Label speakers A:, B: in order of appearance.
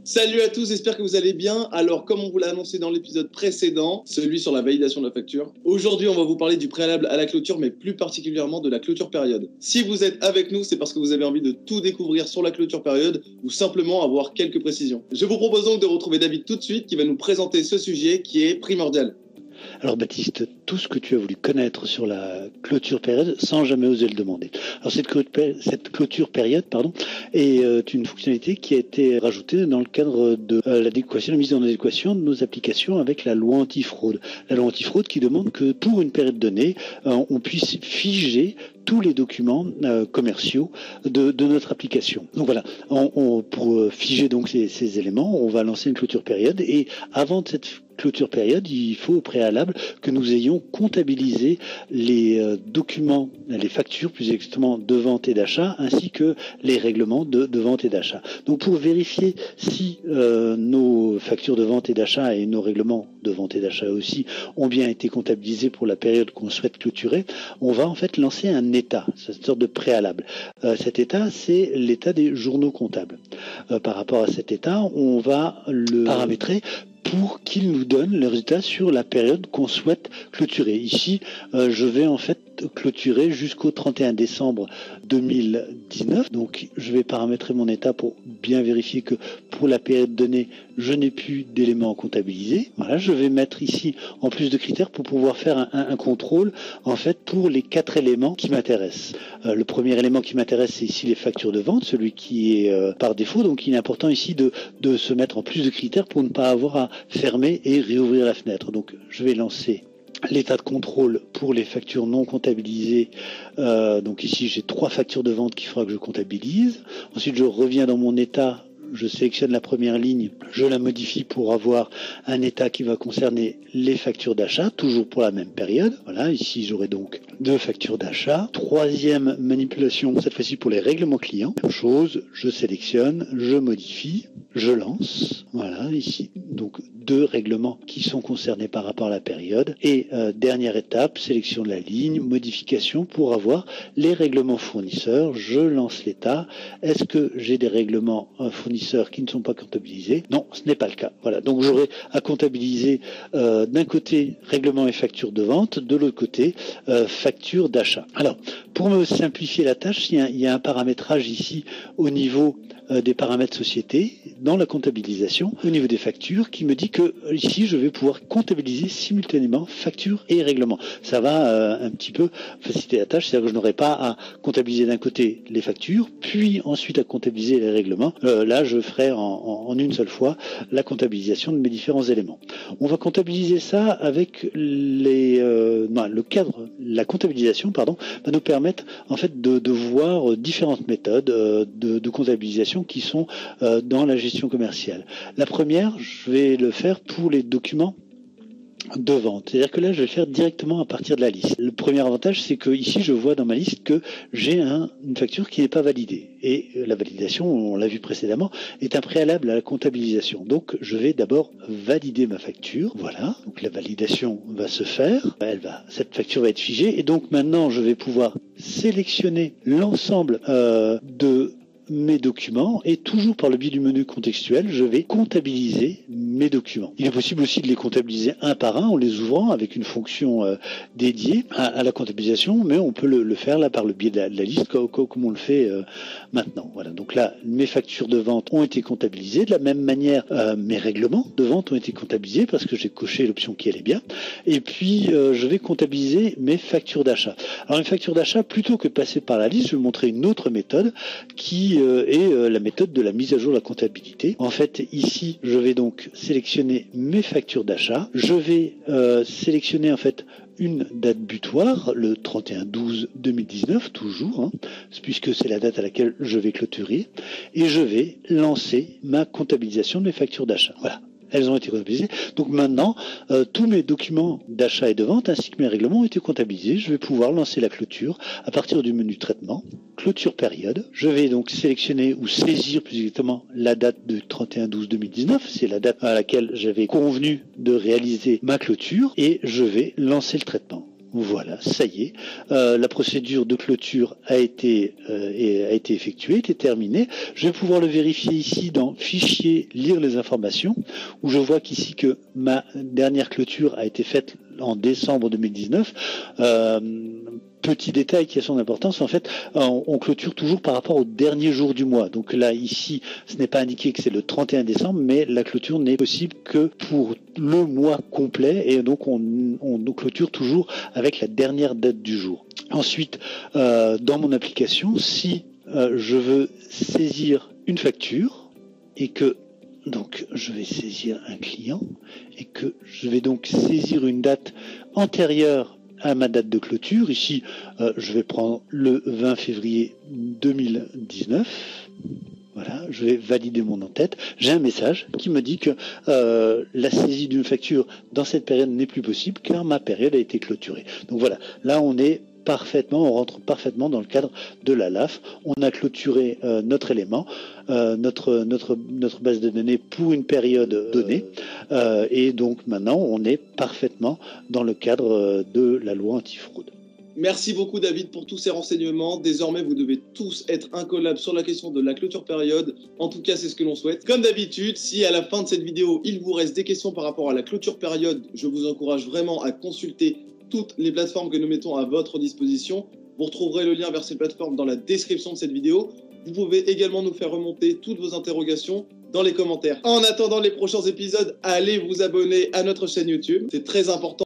A: Salut à tous, j'espère que vous allez bien. Alors, comme on vous l'a annoncé dans l'épisode précédent, celui sur la validation de la facture, aujourd'hui, on va vous parler du préalable à la clôture, mais plus particulièrement de la clôture période. Si vous êtes avec nous, c'est parce que vous avez envie de tout découvrir sur la clôture période ou simplement avoir quelques précisions. Je vous propose donc de retrouver David tout de suite qui va nous présenter ce sujet qui est primordial.
B: Alors Baptiste, tout ce que tu as voulu connaître sur la clôture période sans jamais oser le demander. Alors cette clôture période est une fonctionnalité qui a été rajoutée dans le cadre de l'adéquation, la mise en adéquation de nos applications avec la loi antifraude. La loi antifraude qui demande que pour une période donnée, on puisse figer tous les documents commerciaux de notre application. Donc voilà, pour figer donc ces éléments, on va lancer une clôture période et avant de cette clôture période, il faut au préalable que nous ayons comptabilisé les documents, les factures plus exactement de vente et d'achat, ainsi que les règlements de vente et d'achat. Donc pour vérifier si nos factures de vente et d'achat et nos règlements de vente et d'achat aussi ont bien été comptabilisés pour la période qu'on souhaite clôturer, on va en fait lancer un état, c'est une sorte de préalable. Cet état, c'est l'état des journaux comptables. Par rapport à cet état, on va le paramétrer pour qu'il nous donne le résultat sur la période qu'on souhaite clôturer. Ici, je vais en fait clôturer jusqu'au 31 décembre 2019. Donc, je vais paramétrer mon état pour bien vérifier que pour la période donnée, je n'ai plus d'éléments comptabilisés. Voilà, je vais mettre ici en plus de critères pour pouvoir faire un contrôle en fait pour les 4 éléments qui m'intéressent. Le premier élément qui m'intéresse, c'est ici les factures de vente, celui qui est par défaut. Donc, il est important ici de se mettre en plus de critères pour ne pas avoir à fermer et réouvrir la fenêtre. Donc, je vais lancer l'état de contrôle pour les factures non comptabilisées. Donc ici, j'ai 3 factures de vente qu'il faudra que je comptabilise. Ensuite, je reviens dans mon état. Je sélectionne la première ligne, je la modifie pour avoir un état qui va concerner les factures d'achat, toujours pour la même période. Voilà, ici j'aurai donc 2 factures d'achat. Troisième manipulation, cette fois-ci pour les règlements clients. Même chose, je sélectionne, je modifie, je lance. Voilà, ici, donc 2 règlements qui sont concernés par rapport à la période. Et dernière étape, sélection de la ligne, modification pour avoir les règlements fournisseurs. Je lance l'état. Est-ce que j'ai des règlements fournisseurs qui ne sont pas comptabilisés? Non, ce n'est pas le cas. Voilà, donc j'aurai à comptabiliser d'un côté règlement et facture de vente, de l'autre côté facture d'achat. Alors, pour me simplifier la tâche, il y a un paramétrage ici au niveau des paramètres société dans la comptabilisation au niveau des factures qui me dit que ici je vais pouvoir comptabiliser simultanément facture et règlement. Ça va un petit peu faciliter la tâche, c'est-à-dire que je n'aurai pas à comptabiliser d'un côté les factures puis ensuite à comptabiliser les règlements. Là je ferai en une seule fois la comptabilisation de mes différents éléments. On va comptabiliser ça avec le cadre, la comptabilisation va nous permettre en fait de voir différentes méthodes de comptabilisation qui sont dans la gestion commerciale. La première, je vais le faire pour les documents de vente. C'est-à-dire que là, je vais le faire directement à partir de la liste. Le premier avantage, c'est que ici, je vois dans ma liste que j'ai une facture qui n'est pas validée. Et la validation, on l'a vu précédemment, est un préalable à la comptabilisation. Donc, je vais d'abord valider ma facture. Voilà. Donc, la validation va se faire. Cette facture va être figée. Et donc, maintenant, je vais pouvoir sélectionner l'ensemble de mes documents et toujours par le biais du menu contextuel, je vais comptabiliser mes documents. Il est possible aussi de les comptabiliser un par un en les ouvrant avec une fonction dédiée à la comptabilisation, mais on peut le faire là par le biais de la liste comme on le fait maintenant. Voilà. Donc là, mes factures de vente ont été comptabilisées. De la même manière, mes règlements de vente ont été comptabilisés parce que j'ai coché l'option qui allait bien. Et puis, je vais comptabiliser mes factures d'achat. Alors, les factures d'achat, plutôt que de passer par la liste, je vais vous montrer une autre méthode qui est la méthode de la mise à jour de la comptabilité. En fait, ici, je vais donc sélectionner mes factures d'achat. Je vais sélectionner en fait une date butoir, le 31/12/2019, toujours, puisque c'est la date à laquelle je vais clôturer, et je vais lancer ma comptabilisation de mes factures d'achat. Voilà. Elles ont été comptabilisées. Donc maintenant, tous mes documents d'achat et de vente ainsi que mes règlements ont été comptabilisés. Je vais pouvoir lancer la clôture à partir du menu traitement, clôture période. Je vais donc sélectionner ou saisir plus exactement la date de 31/12/2019. C'est la date à laquelle j'avais convenu de réaliser ma clôture et je vais lancer le traitement. Voilà, ça y est. La procédure de clôture a été effectuée, était terminée. Je vais pouvoir le vérifier ici dans Fichier, lire les informations, où je vois qu'ici que ma dernière clôture a été faite en décembre 2019. Petit détail qui a son importance, en fait, on clôture toujours par rapport au dernier jour du mois. Donc là, ici, ce n'est pas indiqué que c'est le 31 décembre, mais la clôture n'est possible que pour le mois complet, et donc on clôture toujours avec la dernière date du jour. Ensuite, dans mon application, si je veux saisir une facture, et que donc je vais saisir un client, et que je vais donc saisir une date antérieure à ma date de clôture. Ici, je vais prendre le 20 février 2019. Voilà, je vais valider mon en-tête. J'ai un message qui me dit que la saisie d'une facture dans cette période n'est plus possible car ma période a été clôturée. Donc voilà, là on rentre parfaitement dans le cadre de la LAF. On a clôturé notre élément, notre base de données pour une période donnée, et donc maintenant on est parfaitement dans le cadre de la loi antifraude.
A: Merci beaucoup David pour tous ces renseignements. Désormais, vous devez tous être incollables sur la question de la clôture période. En tout cas, c'est ce que l'on souhaite. Comme d'habitude, si à la fin de cette vidéo, il vous reste des questions par rapport à la clôture période, je vous encourage vraiment à consulter toutes les plateformes que nous mettons à votre disposition. Vous retrouverez le lien vers ces plateformes dans la description de cette vidéo. Vous pouvez également nous faire remonter toutes vos interrogations dans les commentaires. En attendant les prochains épisodes, allez vous abonner à notre chaîne YouTube. C'est très important.